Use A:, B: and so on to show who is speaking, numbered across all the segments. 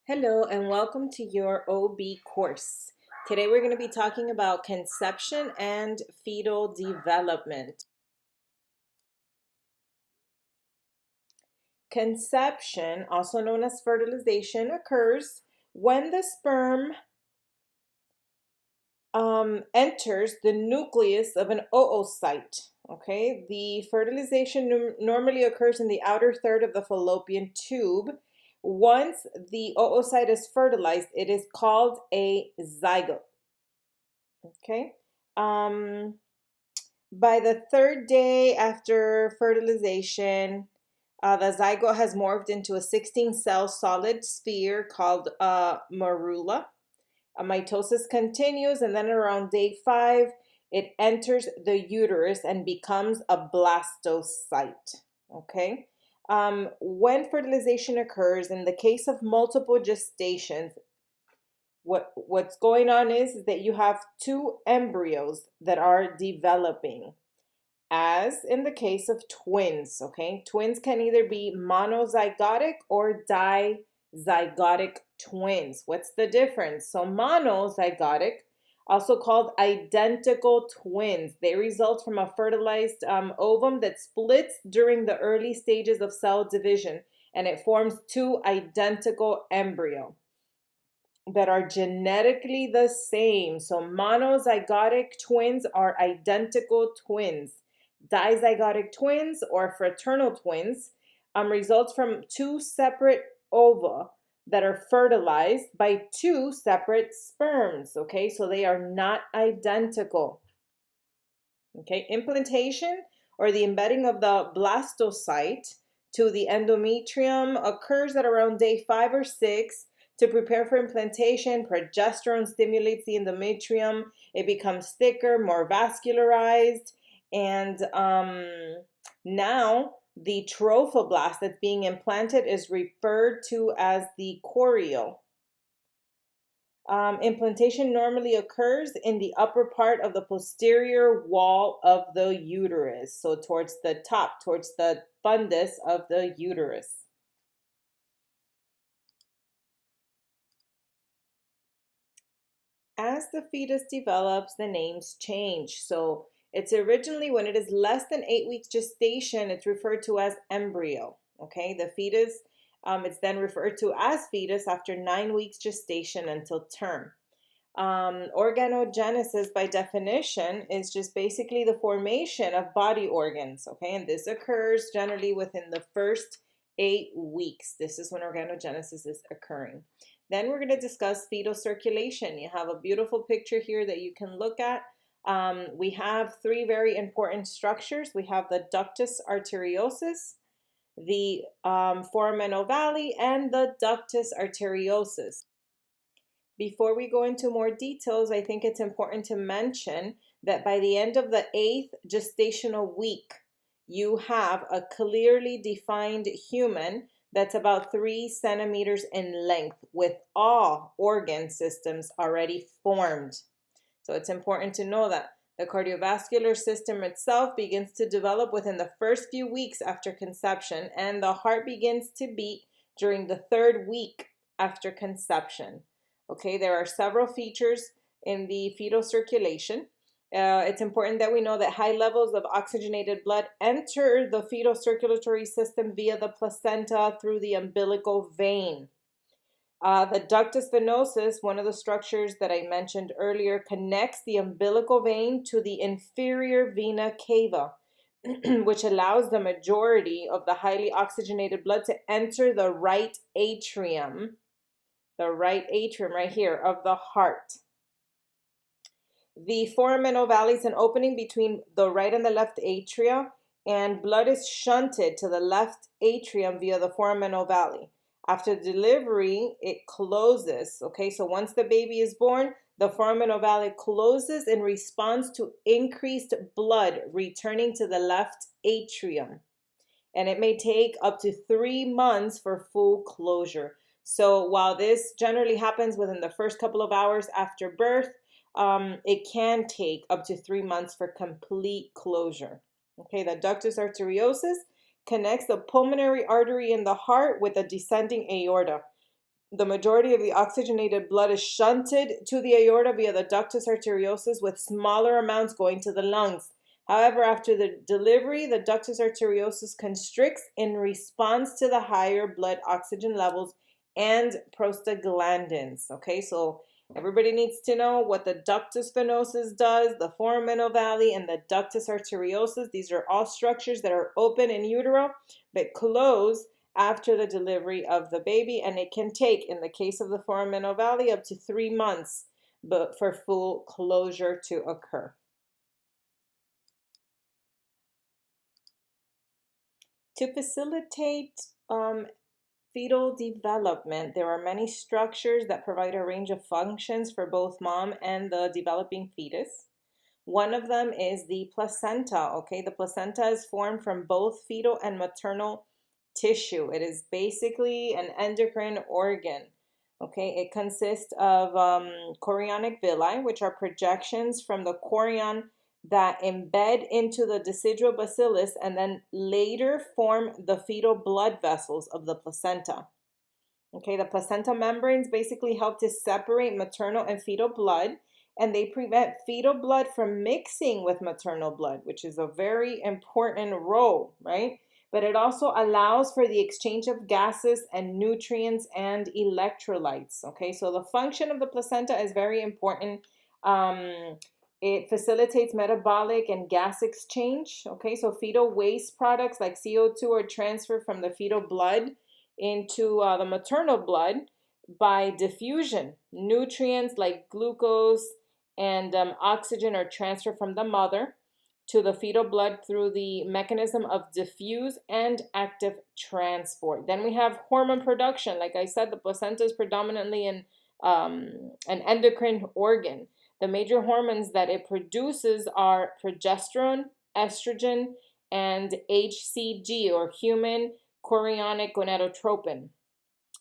A: Hello and welcome to your OB course. Today we're going to be talking about conception and fetal development. Conception, also known as fertilization, occurs when the sperm enters the nucleus of an oocyte. Okay, the fertilization normally occurs in the outer third of the fallopian tube. Once the oocyte is fertilized, it is called a zygote. Okay. Um, by the third day after fertilization, the zygote has morphed into a 16-cell solid sphere called morula. Mitosis continues, and then around day 5, it enters the uterus and becomes a blastocyte. Okay. When fertilization occurs, in the case of multiple gestations, what's going on is that you have two embryos that are developing, as in the case of twins. Okay, twins can either be monozygotic or dizygotic twins. What's the difference? So monozygotic, also called identical twins, they result from a fertilized ovum that splits during the early stages of cell division, and it forms two identical embryos that are genetically the same. So monozygotic twins are identical twins. Dizygotic twins or fraternal twins results from two separate ova that are fertilized by two separate sperms. Okay, so they are not identical. Okay, implantation or the embedding of the blastocyte to the endometrium occurs at around day 5 or 6. To prepare for implantation, progesterone stimulates the endometrium. It becomes thicker, more vascularized, and now the trophoblast that's being implanted is referred to as the chorion. Implantation normally occurs in the upper part of the posterior wall of the uterus, so towards the top, towards the fundus of the uterus. As the fetus develops, the names change. So it's originally, when it is less than 8 weeks gestation, it's referred to as embryo. Okay, the fetus, it's then referred to as fetus after 9 weeks gestation until term. Organogenesis, by definition, is just basically the formation of body organs. Okay, and this occurs generally within the first 8 weeks. This is when organogenesis is occurring. Then we're going to discuss fetal circulation. You have a beautiful picture here that you can look at. We have three very important structures. We have the ductus arteriosus, the foramen ovale, and the ductus arteriosus. Before we go into more details, I think it's important to mention that by the end of the 8th gestational week, you have a clearly defined human that's about 3 centimeters in length with all organ systems already formed. So it's important to know that the cardiovascular system itself begins to develop within the first few weeks after conception, and the heart begins to beat during the 3rd week after conception. Okay, there are several features in the fetal circulation. It's important that we know that high levels of oxygenated blood enter the fetal circulatory system via the placenta through the umbilical vein. The ductus venosus, one of the structures that I mentioned earlier, connects the umbilical vein to the inferior vena cava, which allows the majority of the highly oxygenated blood to enter the right atrium right here of the heart. The foramen ovale is an opening between the right and the left atria, and blood is shunted to the left atrium via the foramen ovale. After delivery, it closes. Okay, so once the baby is born, the foramen ovale closes in response to increased blood returning to the left atrium. And it may take up to 3 months for full closure. So while this generally happens within the first couple of hours after birth, it can take up to 3 months for complete closure. Okay, the ductus arteriosus connects the pulmonary artery in the heart with the descending aorta. The majority of the oxygenated blood is shunted to the aorta via the ductus arteriosus, with smaller amounts going to the lungs. However, after the delivery, the ductus arteriosus constricts in response to the higher blood oxygen levels and prostaglandins. Okay, so everybody needs to know what the ductus venosus does, the foraminal valley, and the ductus arteriosus. These are all structures that are open in utero but close after the delivery of the baby, and it can take, in the case of the foraminal valley, up to 3 months but for full closure to occur. To facilitate fetal development, there are many structures that provide a range of functions for both mom and the developing fetus. One of them is the placenta. Okay, the placenta is formed from both fetal and maternal tissue. It is basically an endocrine organ. Okay, it consists of chorionic villi, which are projections from the chorion that embed into the decidual bacillus and then later form the fetal blood vessels of the placenta. Okay, the placenta membranes basically help to separate maternal and fetal blood, and they prevent fetal blood from mixing with maternal blood, which is a very important role, right? But it also allows for the exchange of gases and nutrients and electrolytes. Okay, so the function of the placenta is very important. It facilitates metabolic and gas exchange. Okay, so fetal waste products like CO2 are transferred from the fetal blood into the maternal blood by diffusion. Nutrients like glucose and oxygen are transferred from the mother to the fetal blood through the mechanism of diffuse and active transport. Then we have hormone production. Like I said, the placenta is predominantly an endocrine organ. The major hormones that it produces are progesterone, estrogen, and HCG, or human chorionic gonadotropin,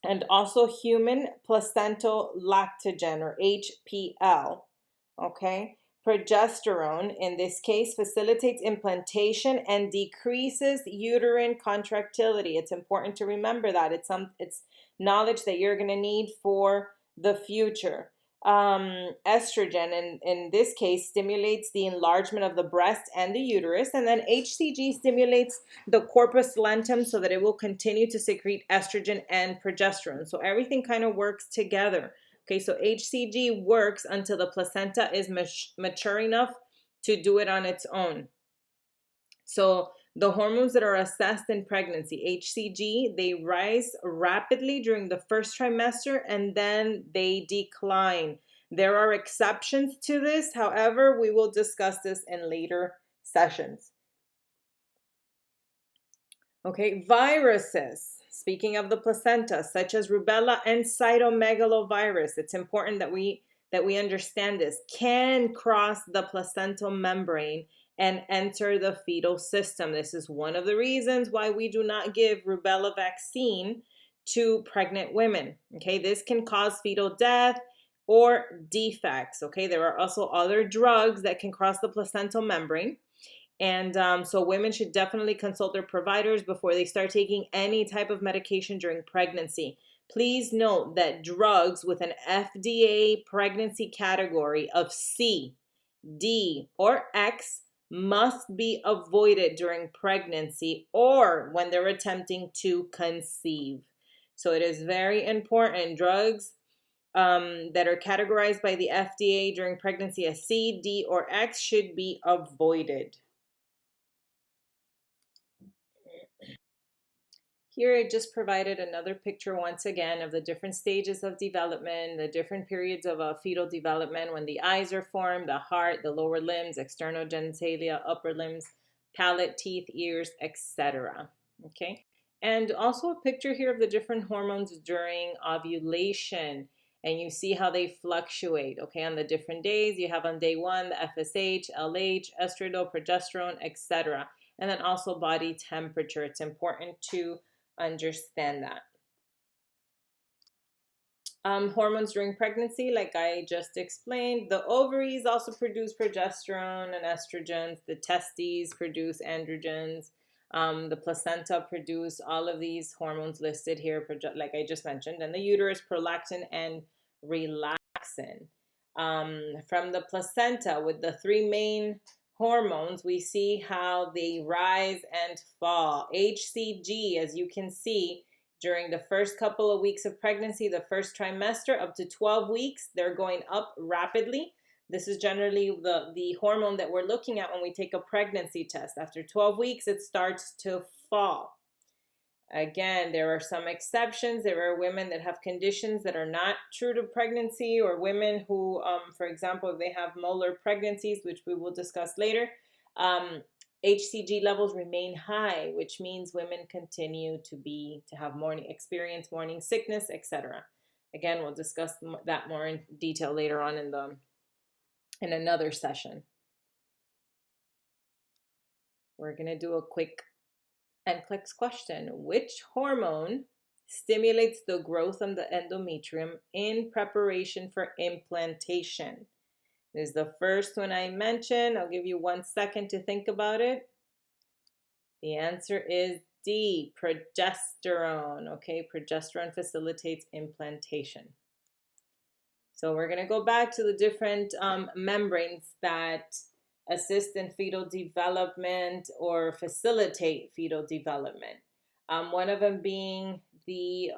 A: and also human placental lactogen, or HPL. Okay, progesterone in this case facilitates implantation and decreases uterine contractility. It's important to remember that it's knowledge that you're going to need for the future. Estrogen in this case stimulates the enlargement of the breast and the uterus, and then HCG stimulates the corpus luteum so that it will continue to secrete estrogen and progesterone. So everything kind of works together. Okay, so HCG works until the placenta is mature enough to do it on its own. So the hormones that are assessed in pregnancy, HCG, they rise rapidly during the first trimester and then they decline. There are exceptions to this. However, we will discuss this in later sessions. Okay, viruses. Speaking of the placenta, such as rubella and cytomegalovirus, it's important that we understand this, can cross the placental membrane and enter the fetal system. This is one of the reasons why we do not give rubella vaccine to pregnant women. Okay, this can cause fetal death or defects. Okay, there are also other drugs that can cross the placental membrane. And so women should definitely consult their providers before they start taking any type of medication during pregnancy. Please note that drugs with an FDA pregnancy category of C, D, or X must be avoided during pregnancy or when they're attempting to conceive. So it is very important. Drugs that are categorized by the FDA during pregnancy as C, D, or X should be avoided. Here I just provided another picture once again of the different stages of development, the different periods of fetal development, when the eyes are formed, the heart, the lower limbs, external genitalia, upper limbs, palate, teeth, ears, etc. Okay, and also a picture here of the different hormones during ovulation, and you see how they fluctuate. Okay, on the different days, you have on day 1 the FSH, LH, estradiol, progesterone, etc. And then also body temperature. It's important to understand that. Hormones during pregnancy, like I just explained, the ovaries also produce progesterone and estrogens. The testes produce androgens. The placenta produce all of these hormones listed here, like I just mentioned, and the uterus, prolactin and relaxin. From the placenta, with the three main hormones, we see how they rise and fall. HCG, as you can see, during the first couple of weeks of pregnancy, the first trimester, up to 12 weeks, they're going up rapidly. This is generally the hormone that we're looking at when we take a pregnancy test. After 12 weeks, it starts to fall. Again, there are some exceptions. There are women that have conditions that are not true to pregnancy, or women who, for example, if they have molar pregnancies, which we will discuss later, HCG levels remain high, which means women continue to have experience morning sickness, etc. Again, we'll discuss that more in detail later on in another session. We're going to do a quick NCLEX question. Which hormone stimulates the growth of the endometrium in preparation for implantation? This is the first one I mentioned. I'll give you 1 second to think about it. The answer is D, progesterone. Okay, progesterone facilitates implantation. So we're going to go back to the different membranes that assist in fetal development or facilitate fetal development. One of them being the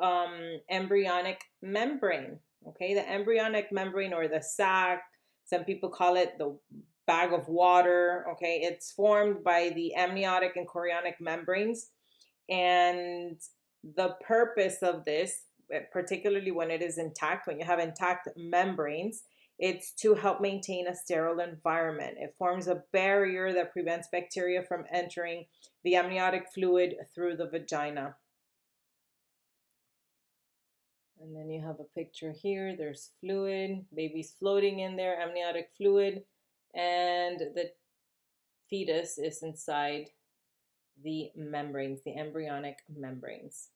A: embryonic membrane. Okay, the embryonic membrane, or the sac, some people call it the bag of water. Okay, it's formed by the amniotic and chorionic membranes, and the purpose of this, particularly when it is intact, when you have intact membranes, it's to help maintain a sterile environment. It forms a barrier that prevents bacteria from entering the amniotic fluid through the vagina. And then you have a picture here. There's fluid, baby's floating in there, amniotic fluid, and the fetus is inside the membranes, the embryonic membranes.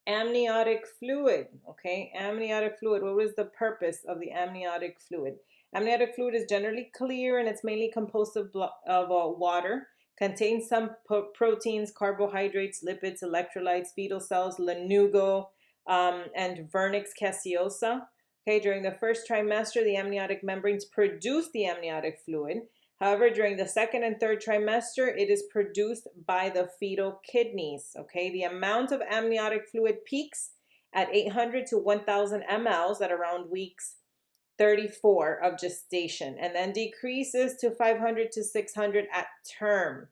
A: Amniotic fluid, okay, amniotic fluid. What was the purpose of the amniotic fluid? Amniotic fluid is generally clear, and it's mainly composed of water, contains some proteins, carbohydrates, lipids, electrolytes, fetal cells, lanugo, and vernix caseosa. Okay, during the first trimester, the amniotic membranes produce the amniotic fluid. However, during the second and third trimester, it is produced by the fetal kidneys. Okay, the amount of amniotic fluid peaks at 800 to 1,000 mLs at around weeks 34 of gestation, and then decreases to 500 to 600 at term.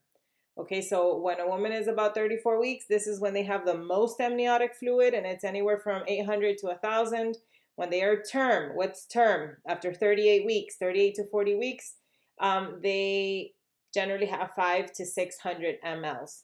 A: Okay, so when a woman is about 34 weeks, this is when they have the most amniotic fluid, and it's anywhere from 800 to 1,000. When they are term, what's term? After 38 weeks, 38 to 40 weeks, they generally have 500 to 600 mLs.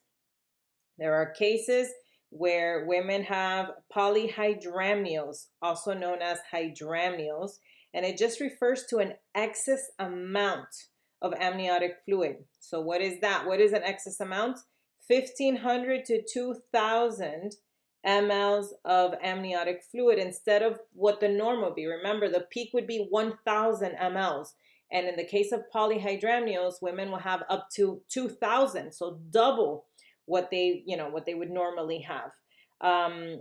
A: There are cases where women have polyhydramnios, also known as hydramnios, and it just refers to an excess amount of amniotic fluid. So what is that? What is an excess amount? 1,500 to 2,000 mLs of amniotic fluid instead of what the norm would be. Remember, the peak would be 1,000 mLs. And in the case of polyhydramnios, women will have up to 2,000, so double what they would normally have.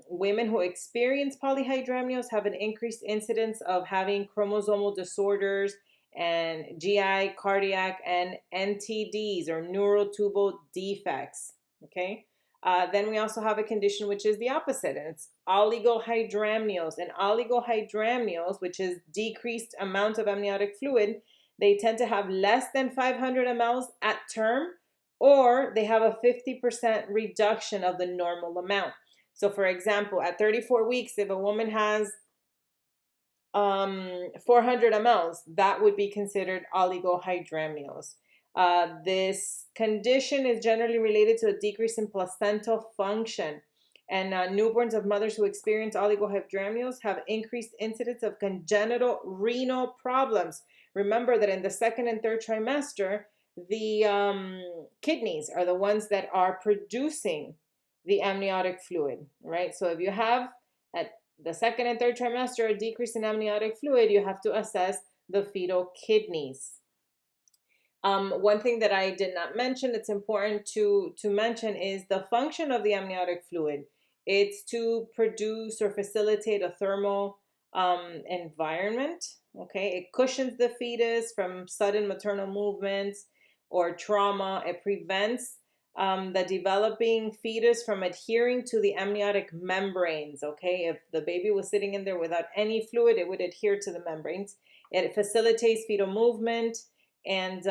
A: Women who experience polyhydramnios have an increased incidence of having chromosomal disorders and GI, cardiac, and NTDs, or neurotubal defects. Okay. Then we also have a condition which is the opposite, and it's oligohydramnios. And oligohydramnios, which is decreased amount of amniotic fluid, they tend to have less than 500 mLs at term, or they have a 50% reduction of the normal amount. So for example, at 34 weeks, if a woman has 400 mLs, that would be considered oligohydramnios. This condition is generally related to a decrease in placental function, and newborns of mothers who experience oligohydramnios have increased incidence of congenital renal problems. Remember that in the second and third trimester, the kidneys are the ones that are producing the amniotic fluid, right? So if you have at the second and third trimester a decrease in amniotic fluid, you have to assess the fetal kidneys. One thing that I did not mention, it's important to mention, is the function of the amniotic fluid. It's to produce or facilitate a thermal environment. Okay, it cushions the fetus from sudden maternal movements or trauma. It prevents the developing fetus from adhering to the amniotic membranes. Okay, if the baby was sitting in there without any fluid, it would adhere to the membranes. It facilitates fetal movement and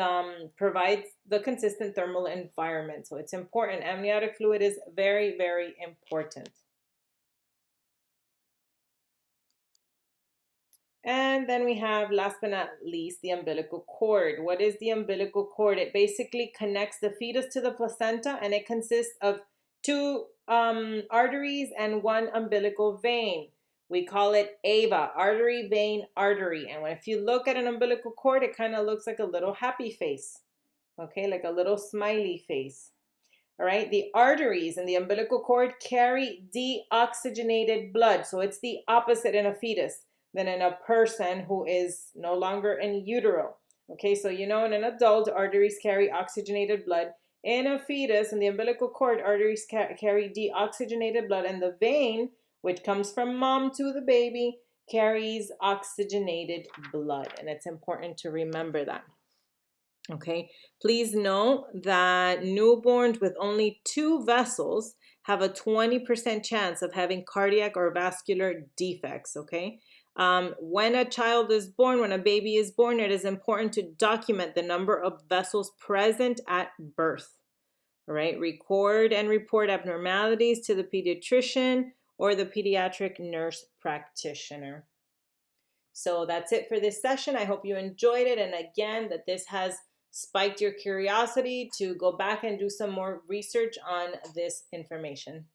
A: provides the consistent thermal environment. So it's important. Amniotic fluid is very, very important. And then we have, last but not least, the umbilical cord. What is the umbilical cord? It basically connects the fetus to the placenta, and it consists of two arteries and one umbilical vein. We call it AVA, artery, vein, artery. And if you look at an umbilical cord, it kind of looks like a little happy face, okay, like a little smiley face. All right, the arteries in the umbilical cord carry deoxygenated blood. So it's the opposite in a fetus than in a person who is no longer in utero. Okay, so in an adult, arteries carry oxygenated blood. In a fetus, in the umbilical cord, arteries carry deoxygenated blood, and the vein, which comes from mom to the baby, carries oxygenated blood. And it's important to remember that. Okay, please note that newborns with only 2 vessels have a 20% chance of having cardiac or vascular defects. Okay, when a child is born, when a baby is born, it is important to document the number of vessels present at birth. All right, record and report abnormalities to the pediatrician or the pediatric nurse practitioner. So that's it for this session. I hope you enjoyed it, and again, that this has spiked your curiosity to go back and do some more research on this information.